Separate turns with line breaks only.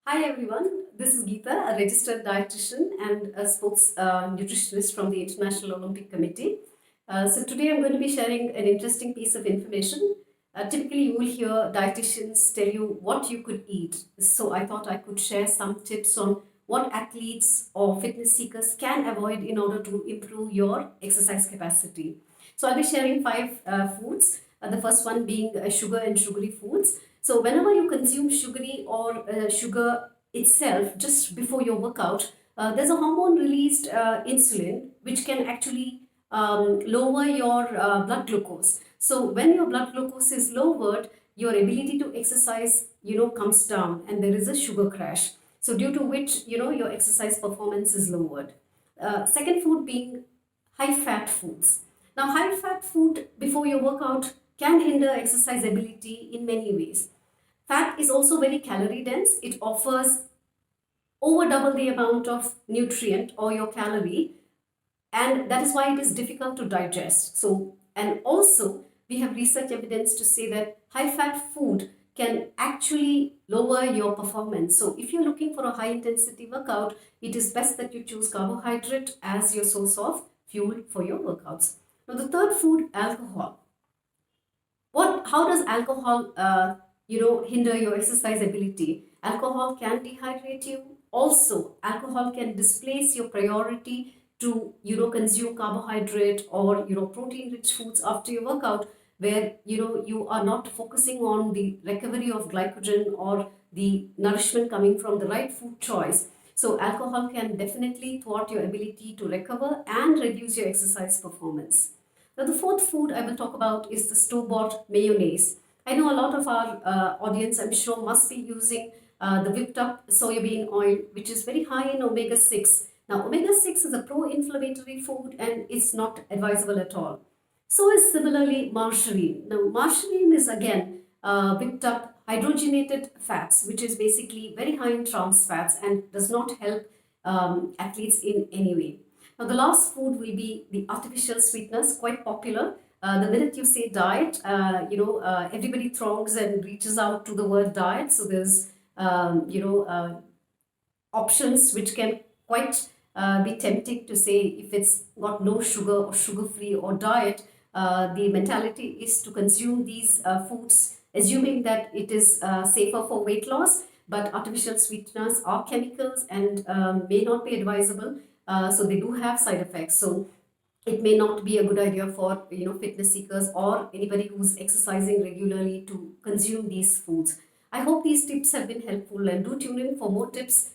Hi everyone, this is Geeta, a registered dietitian and a sports nutritionist from the International Olympic Committee. So today I'm going to be sharing an interesting piece of information. Typically, you will hear dietitians tell you what you could eat. So I thought I could share some tips on what athletes or fitness seekers can avoid in order to improve your exercise capacity. So I'll be sharing five foods. The first one being sugar and sugary foods. So whenever you consume sugary or sugar itself just before your workout, there's a hormone released insulin which can actually lower your blood glucose. So when your blood glucose is lowered, your ability to exercise, comes down, and there is a sugar crash. So due to which, your exercise performance is lowered. Second food being high fat foods. Now, high fat food before your workout can hinder exercise ability in many ways. Fat is also very calorie dense. It offers over double the amount of nutrient or your calorie, and that is why it is difficult to digest. So, and also we have research evidence to say that high fat food can actually lower your performance. So if you're looking for a high intensity workout, it is best that you choose carbohydrate as your source of fuel for your workouts. Now the third food, alcohol. How does alcohol hinder your exercise ability? Alcohol can dehydrate you. Also, alcohol can displace your priority to consume carbohydrate or protein rich foods after your workout, where you are not focusing on the recovery of glycogen or the nourishment coming from the right food choice. So alcohol can definitely thwart your ability to recover and reduce your exercise performance. Now, the fourth food I will talk about is the store-bought mayonnaise. I know a lot of our audience, I'm sure, must be using the whipped up soybean oil, which is very high in omega 6. Now, omega 6 is a pro inflammatory food and it's not advisable at all. So is similarly margarine. Now, margarine is again whipped up hydrogenated fats, which is basically very high in trans fats and does not help athletes in any way. Now, the last food will be the artificial sweeteners, quite popular. The minute you say diet, everybody throngs and reaches out to the word diet. So there's, options which can quite be tempting to say if it's got no sugar or sugar free or diet. The mentality is to consume these foods assuming that it is safer for weight loss, but artificial sweeteners are chemicals and may not be advisable. So they do have side effects. So it may not be a good idea for fitness seekers or anybody who's exercising regularly to consume these foods. I hope these tips have been helpful, and do tune in for more tips